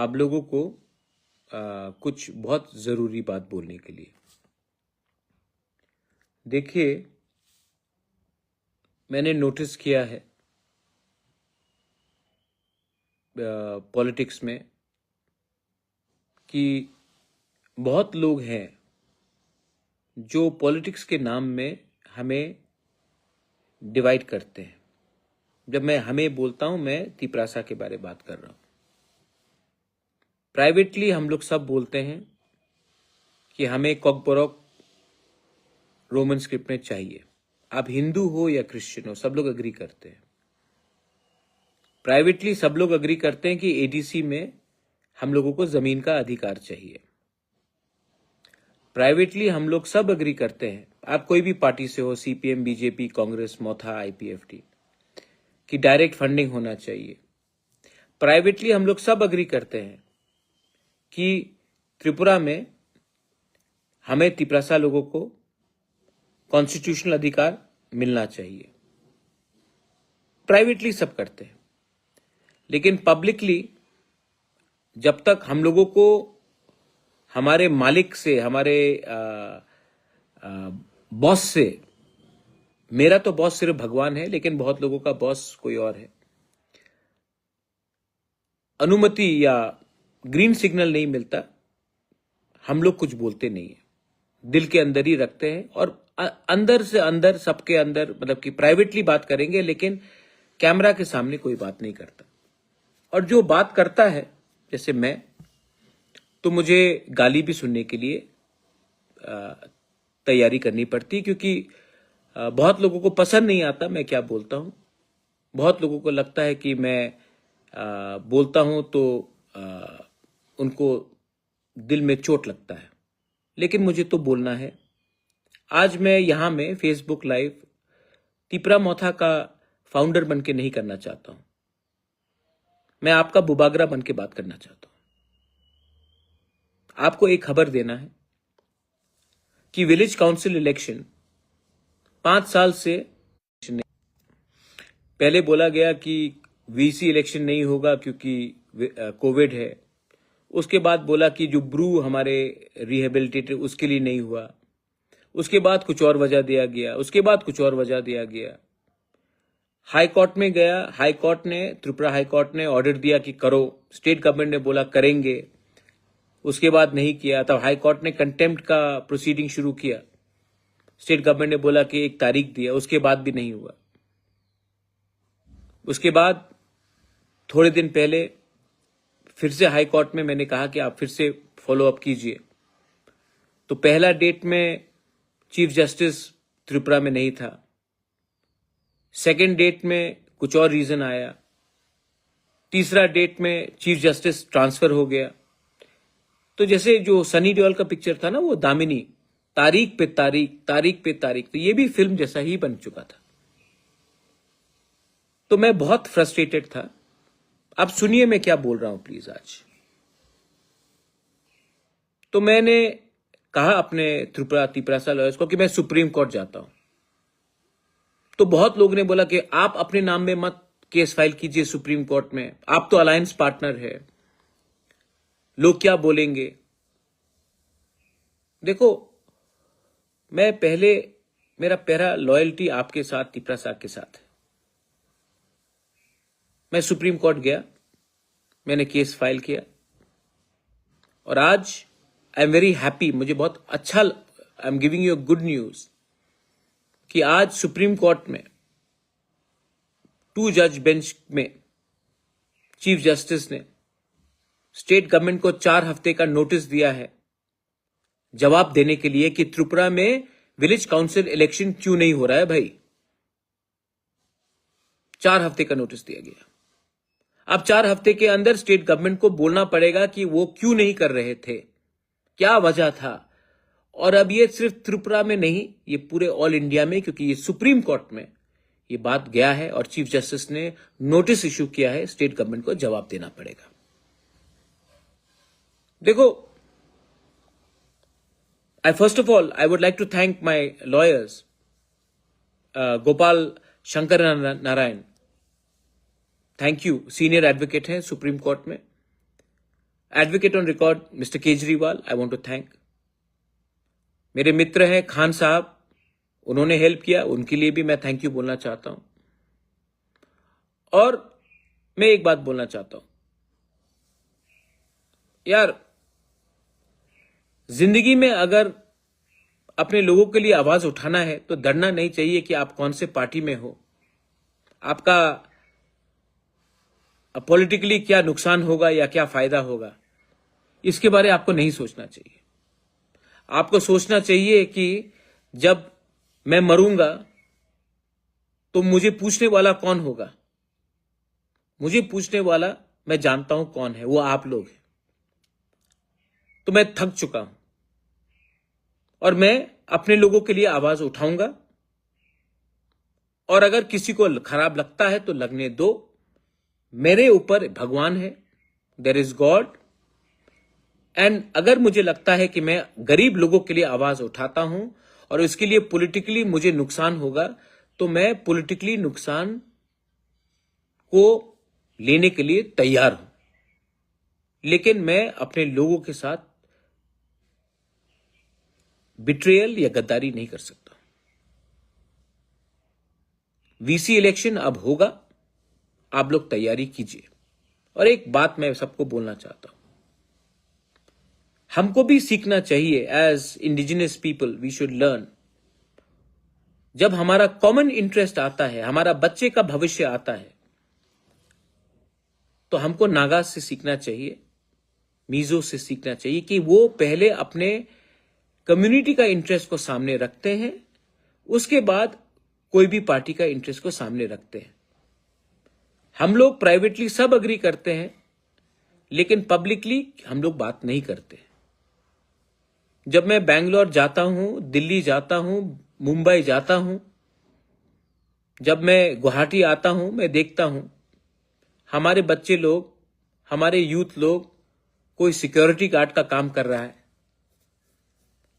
आप लोगों को कुछ बहुत ज़रूरी बात बोलने के लिए। देखिए, मैंने नोटिस किया है पॉलिटिक्स में कि बहुत लोग हैं जो पॉलिटिक्स के नाम में हमें डिवाइड करते हैं। जब मैं हमें बोलता हूं, मैं तिपरासा के बारे में बात कर रहा हूं। प्राइवेटली हम लोग सब बोलते हैं कि हमें कॉकबोरोक रोमन स्क्रिप्ट में चाहिए। आप हिंदू हो या क्रिश्चियन हो, सब लोग अग्री करते हैं। प्राइवेटली सब लोग अग्री करते हैं कि एडीसी में हम लोगों को जमीन का अधिकार चाहिए। प्राइवेटली हम लोग सब अग्री करते हैं, आप कोई भी पार्टी से हो, सीपीएम, बीजेपी, कांग्रेस, मोथा, आईपीएफटी, कि डायरेक्ट फंडिंग होना चाहिए। प्राइवेटली हम लोग सब अग्री करते हैं कि त्रिपुरा में हमें तिपरासा लोगों को कॉन्स्टिट्यूशनल अधिकार मिलना चाहिए। प्राइवेटली सब करते हैं, लेकिन पब्लिकली जब तक हम लोगों को हमारे मालिक से, हमारे बॉस से, मेरा तो बॉस सिर्फ भगवान है, लेकिन बहुत लोगों का बॉस कोई और है, अनुमति या ग्रीन सिग्नल नहीं मिलता, हम लोग कुछ बोलते नहीं है। दिल के अंदर ही रखते हैं और अंदर से अंदर, सबके अंदर, मतलब कि प्राइवेटली बात करेंगे, लेकिन कैमरा के सामने कोई बात नहीं करता। और जो बात करता है, जैसे मैं, तो मुझे गाली भी सुनने के लिए तैयारी करनी पड़ती, क्योंकि बहुत लोगों को पसंद नहीं आता मैं क्या बोलता हूं। बहुत लोगों को लगता है कि मैं बोलता हूं तो उनको दिल में चोट लगता है, लेकिन मुझे तो बोलना है। आज मैं यहां में फेसबुक लाइव तिपरा मोथा का फाउंडर बन के नहीं करना चाहता हूं। मैं आपका बुबागरा बन के बात करना चाहता हूं। आपको एक खबर देना है कि विलेज काउंसिल इलेक्शन 5 साल से पहले बोला गया कि वीसी इलेक्शन नहीं होगा क्योंकि कोविड है। उसके बाद बोला कि जो ब्रू हमारे रिहेबिलिटेटर उसके लिए नहीं हुआ। उसके बाद कुछ और वजह दिया गया, उसके बाद कुछ और वजह दिया गया। हाई कोर्ट में गया, हाई कोर्ट ने, त्रिपुरा हाई कोर्ट ने ऑर्डर दिया कि करो। स्टेट गवर्नमेंट ने बोला करेंगे, उसके बाद नहीं किया। तब हाई कोर्ट ने कंटेम्प्ट का प्रोसीडिंग शुरू किया। स्टेट गवर्नमेंट ने बोला कि एक तारीख दिया, उसके बाद भी नहीं हुआ। उसके बाद थोड़े दिन पहले फिर से हाई कोर्ट में मैंने कहा कि आप फिर से फॉलो अप कीजिए। तो पहला डेट में चीफ जस्टिस त्रिपुरा में नहीं था, सेकेंड डेट में कुछ और रीजन आया, तीसरा डेट में चीफ जस्टिस ट्रांसफर हो गया। तो जैसे जो सनी देओल का पिक्चर था ना, वो दामिनी, तारीख पे तारीख, तारीख पे तारीख, तो ये भी फिल्म जैसा ही बन चुका था। तो मैं बहुत फ्रस्ट्रेटेड था। आप सुनिए मैं क्या बोल रहा हूं प्लीज आज। तो मैंने कहा अपने तिपरासा लॉयर्स को कि मैं सुप्रीम कोर्ट जाता हूं। तो बहुत लोगों ने बोला कि आप अपने नाम में मत केस फाइल कीजिए सुप्रीम कोर्ट में, आप तो अलायंस पार्टनर है, लोग क्या बोलेंगे। देखो, मैं पहले, मेरा पहला लॉयल्टी आपके साथ, तिपरासा के साथ है। मैं सुप्रीम कोर्ट गया, मैंने केस फाइल किया, और आज आई एम वेरी हैप्पी, मुझे बहुत अच्छा, I am giving you good news कि आज सुप्रीम कोर्ट में 2 जज बेंच में चीफ जस्टिस ने स्टेट गवर्नमेंट को 4 हफ्ते का नोटिस दिया है जवाब देने के लिए कि त्रिपुरा में विलेज काउंसिल इलेक्शन क्यों नहीं हो रहा है। भाई, 4 हफ्ते का नोटिस दिया गया। अब 4 हफ्ते के अंदर स्टेट गवर्नमेंट को बोलना पड़ेगा कि वो क्यों नहीं कर रहे थे, क्या वजह था। और अब ये सिर्फ त्रिपुरा में नहीं, ये पूरे ऑल इंडिया में, क्योंकि ये सुप्रीम कोर्ट में ये बात गया है और चीफ जस्टिस ने नोटिस इश्यू किया है, स्टेट गवर्नमेंट को जवाब देना पड़ेगा। देखो, first of all, I would like to thank my lawyers, Gopal Shankar Narayan. Thank you, senior advocate हैं सुप्रीम कोर्ट में। Advocate on record mister Kejriwal, I want to thank. मेरे मित्र हैं खान साहब, उन्होंने हेल्प किया, उनके लिए भी मैं थैंक यू बोलना चाहता हूं। और मैं एक बात बोलना चाहता हूं यार, जिंदगी में अगर अपने लोगों के लिए आवाज उठाना है तो डरना नहीं चाहिए कि आप कौन से पार्टी में हो, आपका पॉलिटिकली क्या नुकसान होगा या क्या फायदा होगा, इसके बारे में आपको नहीं सोचना चाहिए। आपको सोचना चाहिए कि जब मैं मरूंगा तो मुझे पूछने वाला कौन होगा। मुझे पूछने वाला मैं जानता हूं कौन है, वो आप लोग हैं। तो मैं थक चुका हूं और मैं अपने लोगों के लिए आवाज उठाऊंगा। और अगर किसी को खराब लगता है तो लगने दो, मेरे ऊपर भगवान है, देयर इज गॉड। एंड अगर मुझे लगता है कि मैं गरीब लोगों के लिए आवाज उठाता हूं और इसके लिए पॉलिटिकली मुझे नुकसान होगा, तो मैं पॉलिटिकली नुकसान को लेने के लिए तैयार हूं, लेकिन मैं अपने लोगों के साथ बिट्रेयल या गद्दारी नहीं कर सकता। वीसी इलेक्शन अब होगा, आप लोग तैयारी कीजिए। और एक बात मैं सबको बोलना चाहता हूं, हमको भी सीखना चाहिए। As indigenous people we should learn. जब हमारा कॉमन इंटरेस्ट आता है, हमारा बच्चे का भविष्य आता है, तो हमको नागा से सीखना चाहिए, मीजो से सीखना चाहिए कि वो पहले अपने कम्युनिटी का इंटरेस्ट को सामने रखते हैं, उसके बाद कोई भी पार्टी का इंटरेस्ट को सामने रखते हैं। हम लोग प्राइवेटली सब अग्री करते हैं, लेकिन पब्लिकली हम लोग बात नहीं करते। जब मैं बैंगलोर जाता हूं, दिल्ली जाता हूं, मुंबई जाता हूं, जब मैं गुवाहाटी आता हूं, मैं देखता हूं हमारे बच्चे लोग, हमारे यूथ लोग, कोई सिक्योरिटी गार्ड का काम कर रहा है,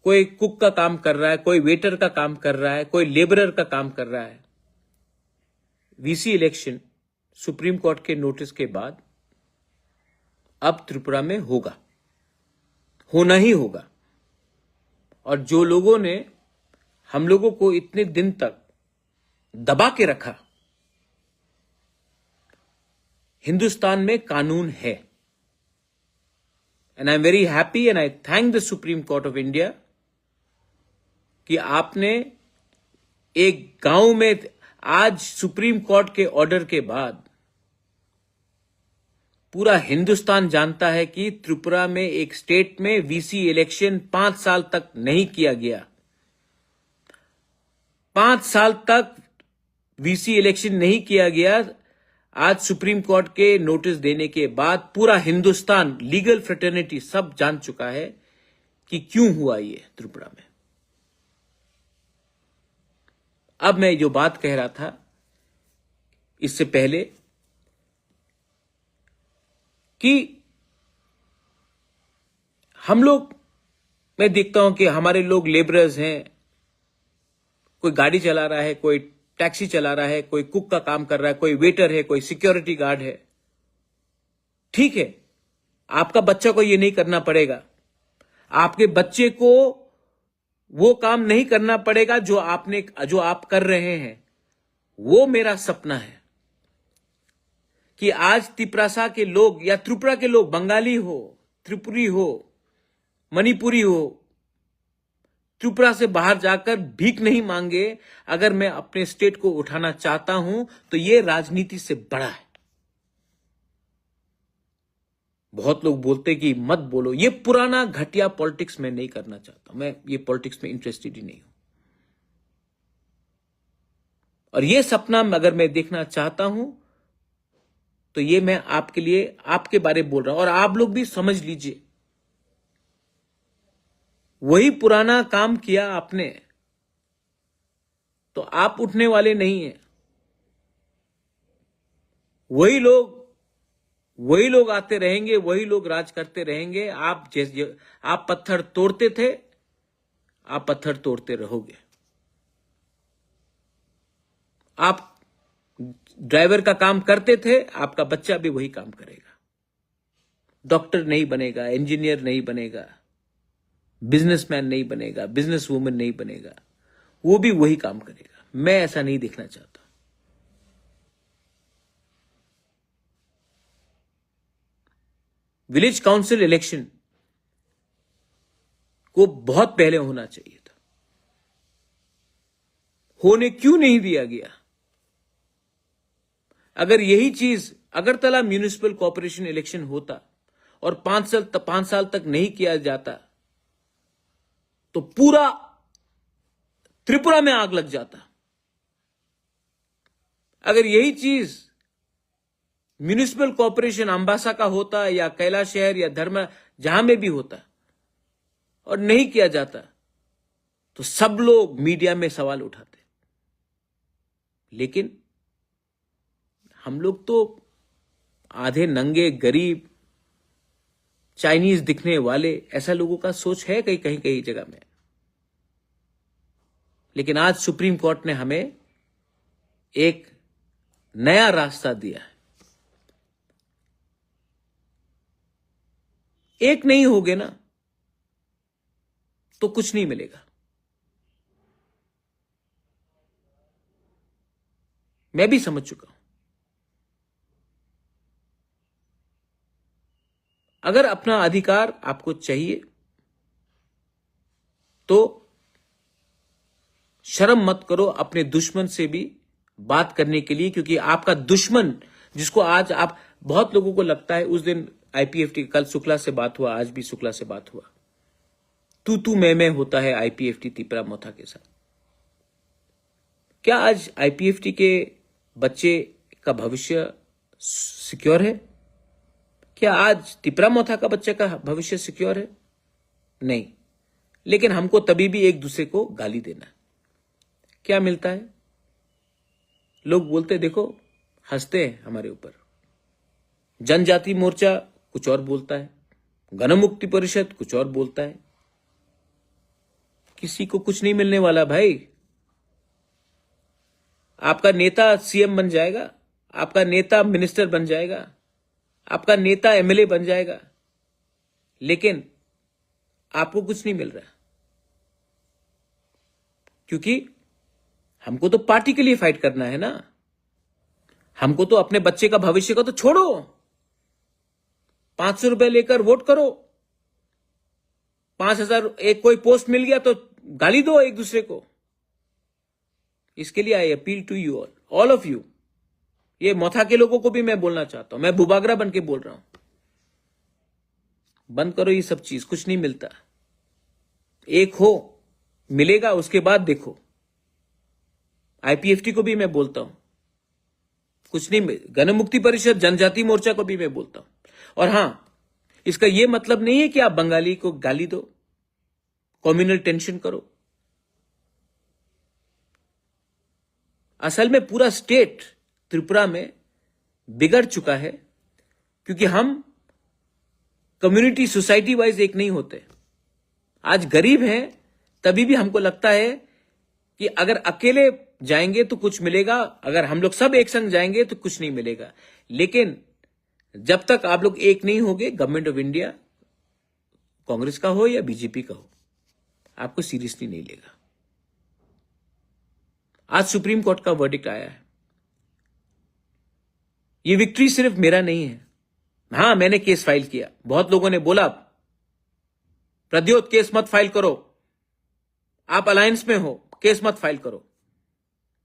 कोई कुक का काम कर रहा है, कोई वेटर का काम कर रहा है, कोई लेबरर का काम कर रहा है। वीसी इलेक्शन सुप्रीम कोर्ट के नोटिस के बाद अब त्रिपुरा में होगा, होना ही होगा। और जो लोगों ने हम लोगों को इतने दिन तक दबा के रखा, हिंदुस्तान में कानून है। And I am very happy and I thank the supreme court of India कि आपने एक गांव में, आज सुप्रीम कोर्ट के ऑर्डर के बाद पूरा हिंदुस्तान जानता है कि त्रिपुरा में एक स्टेट में वीसी इलेक्शन 5 साल तक नहीं किया गया। 5 साल तक वीसी इलेक्शन नहीं किया गया। आज सुप्रीम कोर्ट के नोटिस देने के बाद पूरा हिंदुस्तान, लीगल फ्रेटर्निटी सब जान चुका है कि क्यों हुआ ये त्रिपुरा में। अब मैं जो बात कह रहा था इससे पहले कि हम लोग, मैं देखता हूं कि हमारे लोग लेबरर्स हैं, कोई गाड़ी चला रहा है, कोई टैक्सी चला रहा है, कोई कुक का काम कर रहा है, कोई वेटर है, कोई सिक्योरिटी गार्ड है। ठीक है, आपका बच्चा को ये नहीं करना पड़ेगा, आपके बच्चे को वो काम नहीं करना पड़ेगा जो आप कर रहे हैं। वो मेरा सपना है कि आज त्रिपुरा के लोग या त्रिपुरा के लोग, बंगाली हो, त्रिपुरी हो, मणिपुरी हो, त्रिपुरा से बाहर जाकर भीख नहीं मांगे। अगर मैं अपने स्टेट को उठाना चाहता हूं तो यह राजनीति से बड़ा है। बहुत लोग बोलते कि मत बोलो, ये पुराना घटिया पॉलिटिक्स मैं नहीं करना चाहता। मैं ये पॉलिटिक्स में इंटरेस्टेड ही नहीं हूं। और ये सपना अगर मैं देखना चाहता हूं तो ये मैं आपके लिए, आपके बारे में बोल रहा हूं। और आप लोग भी समझ लीजिए, वही पुराना काम किया आपने तो आप उठने वाले नहीं हैं। वही लोग आते रहेंगे, वही लोग राज करते रहेंगे। आप पत्थर तोड़ते थे, आप पत्थर तोड़ते रहोगे। आप ड्राइवर का काम करते थे, आपका बच्चा भी वही काम करेगा। डॉक्टर नहीं बनेगा, इंजीनियर नहीं बनेगा, बिजनेसमैन नहीं बनेगा, बिजनेस वूमन नहीं बनेगा, वो भी वही काम करेगा। मैं ऐसा नहीं देखना चाहता। विलेज काउंसिल इलेक्शन को बहुत पहले होना चाहिए था। होने क्यों नहीं दिया गया? अगर यही चीज अगरतला म्यूनिसिपल कॉर्पोरेशन इलेक्शन होता और 5 साल तक नहीं किया जाता तो पूरा त्रिपुरा में आग लग जाता। अगर यही चीज म्यूनिसिपल कॉर्पोरेशन अंबासा का होता या कैलाश शहर या धर्म जहां में भी होता और नहीं किया जाता तो सब लोग मीडिया में सवाल उठाते। लेकिन हम लोग तो आधे नंगे, गरीब, चाइनीज दिखने वाले, ऐसा लोगों का सोच है कहीं कहीं कहीं जगह में। लेकिन आज सुप्रीम कोर्ट ने हमें एक नया रास्ता दिया है। एक नहीं होगे ना तो कुछ नहीं मिलेगा। मैं भी समझ चुका हूं। अगर अपना अधिकार आपको चाहिए तो शर्म मत करो अपने दुश्मन से भी बात करने के लिए, क्योंकि आपका दुश्मन जिसको आज आप, बहुत लोगों को लगता है, उस दिन आईपीएफटी, कल शुक्ला से बात हुआ, आज भी शुक्ला से बात हुआ, तू मैं होता है आईपीएफटी तिपरा मोथा के साथ। क्या आज आईपीएफटी के बच्चे का भविष्य सिक्योर है? क्या आज तिपरा मोथा का बच्चे का भविष्य सिक्योर है? नहीं। लेकिन हमको तभी भी एक दूसरे को गाली देना है। क्या मिलता है? लोग बोलते, देखो, हंसते हैं हमारे ऊपर। जनजाति मोर्चा कुछ और बोलता है, गणमुक्ति परिषद कुछ और बोलता है। किसी को कुछ नहीं मिलने वाला भाई। आपका नेता सीएम बन जाएगा, आपका नेता मिनिस्टर बन जाएगा, आपका नेता एमएलए बन जाएगा, लेकिन आपको कुछ नहीं मिल रहा। क्योंकि हमको तो पार्टी के लिए फाइट करना है ना। हमको तो अपने बच्चे का भविष्य का तो छोड़ो, 500 रुपए लेकर वोट करो, 5000 एक कोई पोस्ट मिल गया तो गाली दो एक दूसरे को। इसके लिए I appeal to you all of you. ये मोथा के लोगों को भी मैं बोलना चाहता हूं, मैं बुबागरा बन के बोल रहा हूं, बंद करो ये सब चीज, कुछ नहीं मिलता। एक हो, मिलेगा, उसके बाद देखो। आईपीएफटी को भी मैं बोलता हूं, कुछ नहीं। गणमुक्ति परिषद, जनजाति मोर्चा को भी मैं बोलता हूं। और हां, इसका यह मतलब नहीं है कि आप बंगाली को गाली दो, कम्युनल टेंशन करो। असल में पूरा स्टेट त्रिपुरा में बिगड़ चुका है, क्योंकि हम कम्युनिटी, सोसाइटी वाइज एक नहीं होते। आज गरीब हैं तभी भी हमको लगता है कि अगर अकेले जाएंगे तो कुछ मिलेगा, अगर हम लोग सब एक संग जाएंगे तो कुछ नहीं मिलेगा। लेकिन जब तक आप लोग एक नहीं होगे, गवर्नमेंट ऑफ इंडिया, कांग्रेस का हो या बीजेपी का हो, आपको सीरियसली नहीं लेगा। आज सुप्रीम कोर्ट का वर्डिक्ट आया है। ये विक्ट्री सिर्फ मेरा नहीं है। हां, मैंने केस फाइल किया। बहुत लोगों ने बोला, प्रद्योत केस मत फाइल करो, आप अलायंस में हो, केस मत फाइल करो।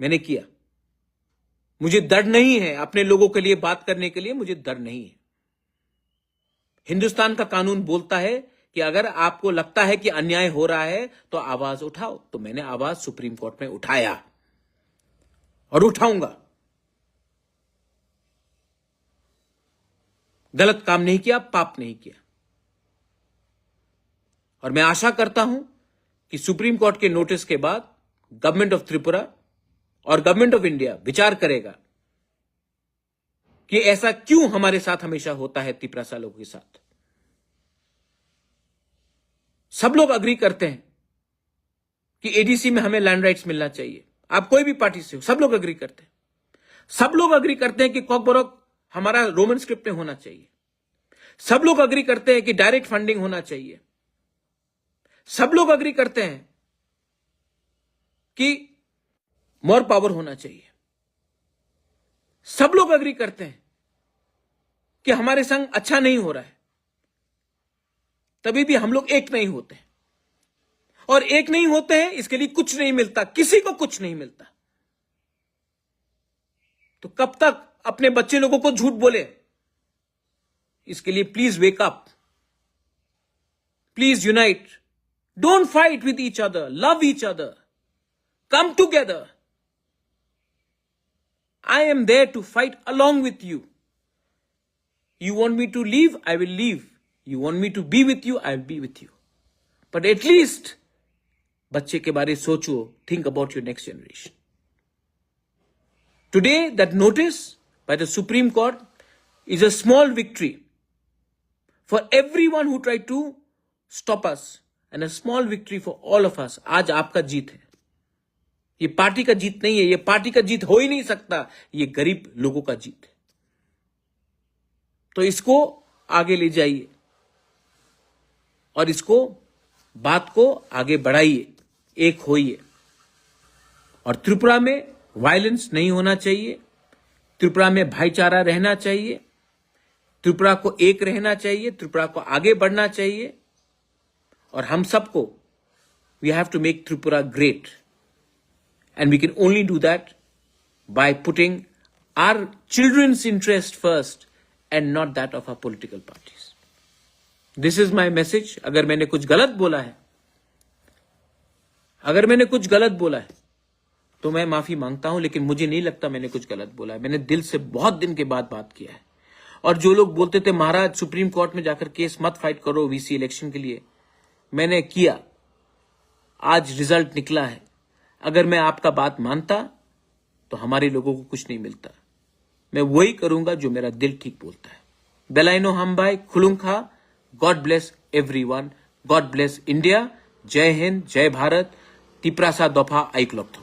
मैंने किया। मुझे डर नहीं है अपने लोगों के लिए बात करने के लिए, मुझे डर नहीं है। हिंदुस्तान का कानून बोलता है कि अगर आपको लगता है कि अन्याय हो रहा है तो आवाज उठाओ। तो मैंने आवाज सुप्रीम कोर्ट में उठाया और उठाऊंगा। गलत काम नहीं किया, पाप नहीं किया। और मैं आशा करता हूं कि सुप्रीम कोर्ट के नोटिस के बाद गवर्नमेंट ऑफ त्रिपुरा और गवर्नमेंट ऑफ इंडिया विचार करेगा कि ऐसा क्यों हमारे साथ हमेशा होता है तिपरासा लोगों के साथ। सब लोग अग्री करते हैं कि एडीसी में हमें लैंड राइट्स मिलना चाहिए। आप कोई भी पार्टी से हो, सब लोग अग्री करते हैं। सब लोग अग्री करते हैं कि कॉकबोरोक हमारा रोमन स्क्रिप्ट में होना चाहिए। सब लोग अग्री करते हैं कि डायरेक्ट फंडिंग होना चाहिए। सब लोग अग्री करते हैं कि मोर पावर होना चाहिए। सब लोग अग्री करते हैं कि हमारे संग अच्छा नहीं हो रहा है, तभी भी हम लोग एक नहीं होते हैं। और एक नहीं होते हैं इसके लिए कुछ नहीं मिलता, किसी को कुछ नहीं मिलता। तो कब तक अपने बच्चे लोगों को झूठ बोले? इसके लिए please wake up, please unite, don't fight with each other, love each other, come together. I am there to fight along with you. You want me to leave? I will leave. You want me to be with you? I will be with you. But at least, बच्चे के बारे सोचो. Think about your next generation. Today, that notice by the Supreme Court is a small victory for everyone who tried to stop us, and a small victory for all of us. आज आपका जीत है. ये party का जीत नहीं है, ये party का जीत हो ही नहीं सकता, ये गरीब लोगों का जीत है। तो इसको आगे ले जाइए और इसको बात को आगे बढ़ाइए, एक होइए। और त्रिपुरा में वायलेंस नहीं होना चाहिए, त्रिपुरा में भाईचारा रहना चाहिए, त्रिपुरा को एक रहना चाहिए, त्रिपुरा को आगे बढ़ना चाहिए। और हम सबको we have to make Tripura great. And we can only do that by putting our children's interest first and not that of our political parties. This is my message. अगर मैंने कुछ गलत बोला है, तो मैं माफी मांगता हूं, लेकिन मुझे नहीं लगता मैंने कुछ गलत बोला है। मैंने दिल से बहुत दिन के बाद बात किया है। और जो लोग बोलते थे महाराज सुप्रीम कोर्ट में जाकर केस मत फाइट करो वीसी इलेक्शन के लिए, मैंने किया, आज रिजल्ट निकला है। अगर मैं आपका बात मानता तो हमारे लोगों को कुछ नहीं मिलता। मैं वही करूंगा जो मेरा दिल ठीक बोलता है। बेलाइनो हमबाई खुलुंखा। God bless everyone, God bless India. जय हिंद, जय भारत। तिप्रासा दफा आइकलॉक्थो।